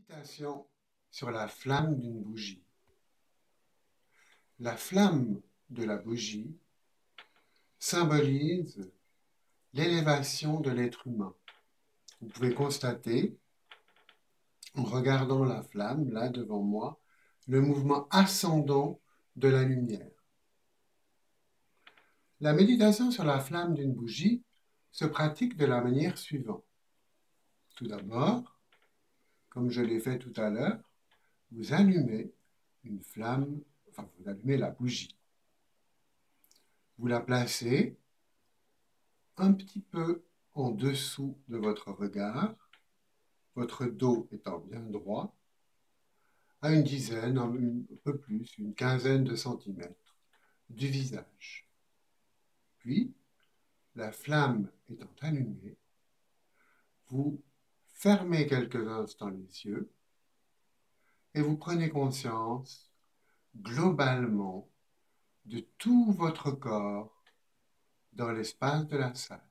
Méditation sur la flamme d'une bougie. La flamme de la bougie symbolise l'élévation de l'être humain. Vous pouvez constater, en regardant la flamme, là devant moi, le mouvement ascendant de la lumière. La méditation sur la flamme d'une bougie se pratique de la manière suivante. Tout d'abord, comme je l'ai fait tout à l'heure, vous allumez une flamme, vous allumez la bougie. Vous la placez un petit peu en dessous de votre regard, votre dos étant bien droit, à une dizaine, un peu plus, une quinzaine de centimètres du visage. Puis, la flamme étant allumée, vous fermez quelques instants les yeux et vous prenez conscience globalement de tout votre corps dans l'espace de la salle.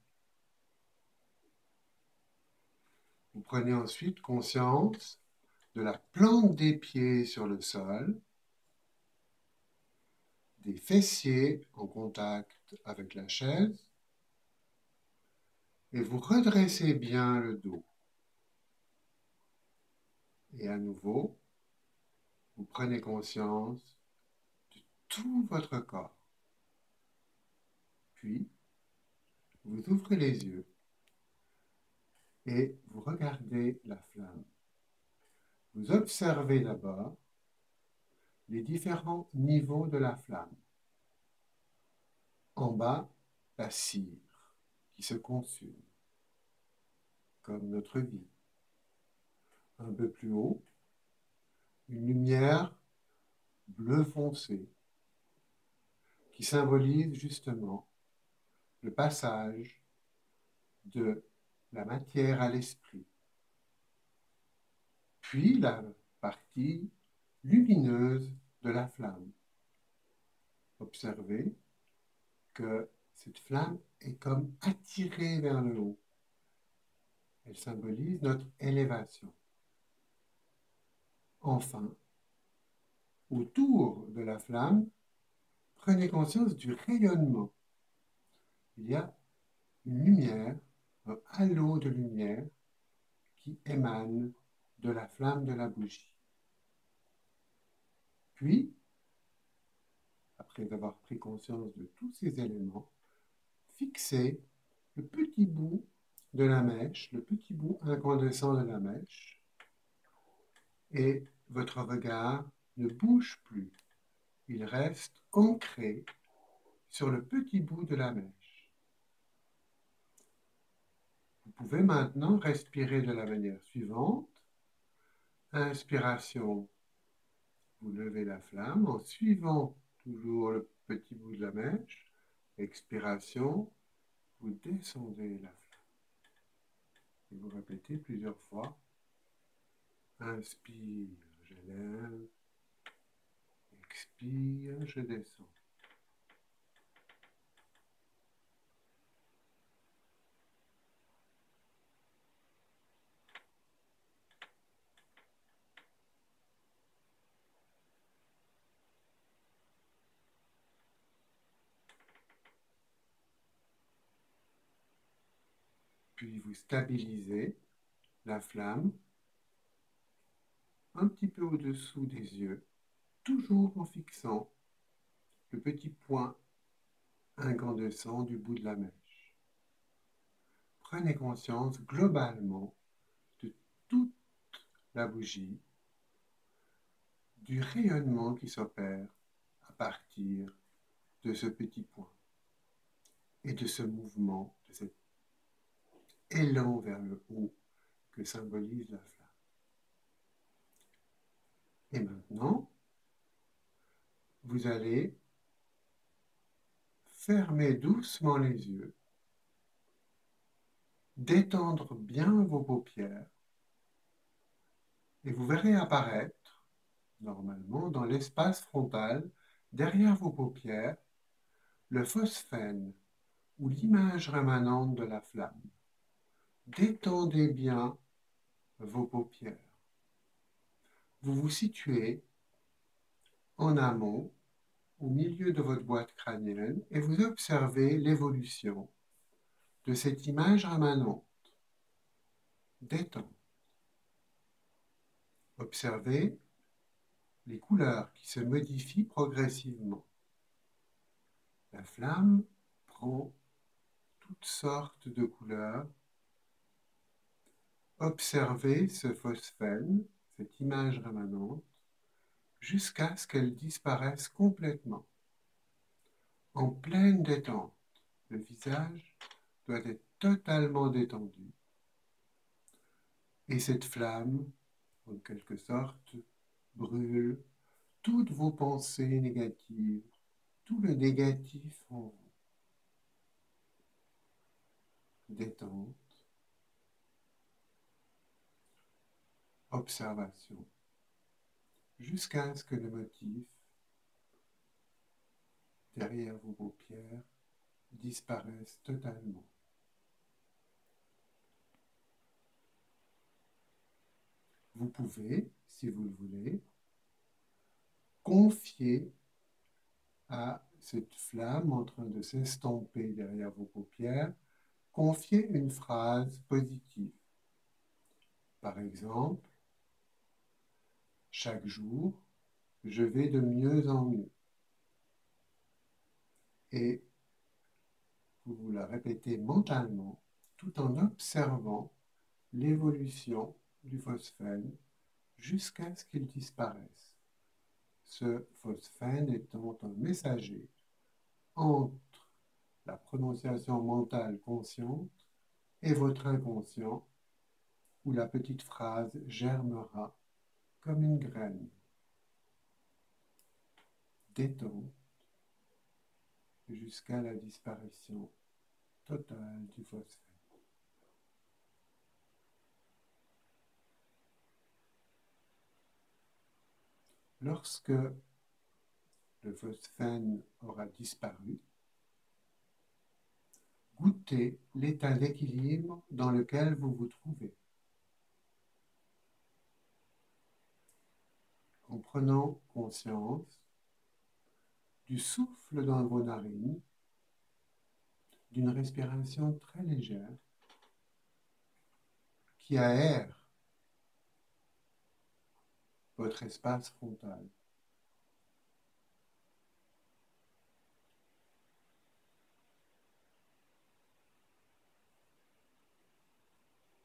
Vous prenez ensuite conscience de la plante des pieds sur le sol, des fessiers en contact avec la chaise, et vous redressez bien le dos. Et à nouveau, vous prenez conscience de tout votre corps. Puis, vous ouvrez les yeux et vous regardez la flamme. Vous observez d'abord les différents niveaux de la flamme. En bas, la cire qui se consume, comme notre vie. Un peu plus haut, une lumière bleu foncé qui symbolise justement le passage de la matière à l'esprit. Puis la partie lumineuse de la flamme. Observez que cette flamme est comme attirée vers le haut. Elle symbolise notre élévation. Enfin, autour de la flamme, prenez conscience du rayonnement. Il y a une lumière, un halo de lumière qui émane de la flamme de la bougie. Puis, après avoir pris conscience de tous ces éléments, fixez le petit bout de la mèche, le petit bout incandescent de la mèche, et votre regard ne bouge plus. Il reste ancré sur le petit bout de la mèche. Vous pouvez maintenant respirer de la manière suivante. Inspiration, vous levez la flamme en suivant toujours le petit bout de la mèche. Expiration, vous descendez la flamme. Et vous répétez plusieurs fois. Inspire, j'élève. Expire, je descends. Puis vous stabilisez la flamme un petit peu au-dessous des yeux, toujours en fixant le petit point incandescent du bout de la mèche. Prenez conscience globalement de toute la bougie, du rayonnement qui s'opère à partir de ce petit point et de ce mouvement, de cet élan vers le haut que symbolise la flamme. Et maintenant, vous allez fermer doucement les yeux, détendre bien vos paupières, et vous verrez apparaître, normalement, dans l'espace frontal, derrière vos paupières, le phosphène, ou l'image rémanente de la flamme. Détendez bien vos paupières. vous vous situez en amont, au milieu de votre boîte crânienne, et vous observez l'évolution de cette image rémanente. Détente. Observez les couleurs qui se modifient progressivement. La flamme prend toutes sortes de couleurs. Observez ce phosphène, cette image rémanente, jusqu'à ce qu'elle disparaisse complètement. En pleine détente, le visage doit être totalement détendu. Et cette flamme, en quelque sorte, brûle toutes vos pensées négatives, tout le négatif en vous. Détente, observation, jusqu'à ce que le motif derrière vos paupières disparaisse totalement. Vous pouvez, si vous le voulez, confier à cette flamme en train de s'estomper derrière vos paupières, confier une phrase positive. Par exemple, chaque jour, je vais de mieux en mieux. Et vous vous la répétez mentalement tout en observant l'évolution du phosphène jusqu'à ce qu'il disparaisse. Ce phosphène étant un messager entre la prononciation mentale consciente et votre inconscient, où la petite phrase germera comme une graine. Détente jusqu'à la disparition totale du phosphène. Lorsque le phosphène aura disparu, goûtez l'état d'équilibre dans lequel vous vous trouvez. En prenant conscience du souffle dans vos narines, d'une respiration très légère qui aère votre espace frontal.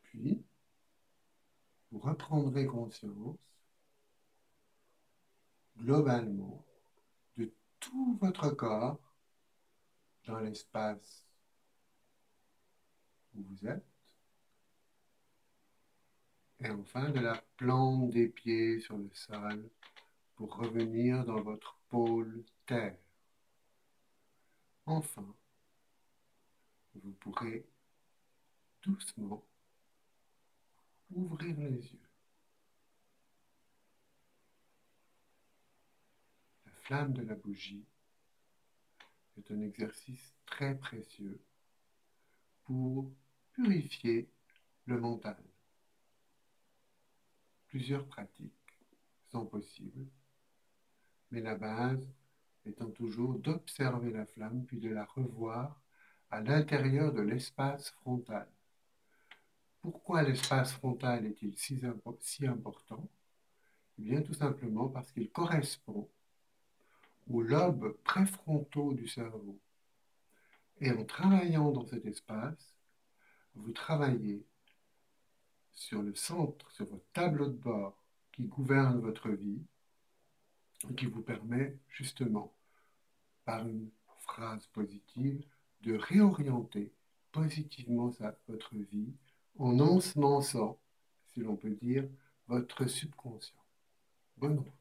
Puis, vous reprendrez conscience globalement de tout votre corps dans l'espace où vous êtes, et enfin de la plante des pieds sur le sol pour revenir dans votre pôle terre. Enfin, vous pourrez doucement ouvrir les yeux. La flamme de la bougie est un exercice très précieux pour purifier le mental. Plusieurs pratiques sont possibles, mais la base étant toujours d'observer la flamme puis de la revoir à l'intérieur de l'espace frontal. Pourquoi l'espace frontal est-il si important? Eh bien, tout simplement parce qu'il correspond aux lobes préfrontaux du cerveau. Et en travaillant dans cet espace, vous travaillez sur le centre, sur votre tableau de bord qui gouverne votre vie et qui vous permet justement, par une phrase positive, de réorienter positivement votre vie en ensemençant, si l'on peut dire, votre subconscient. Bonne route.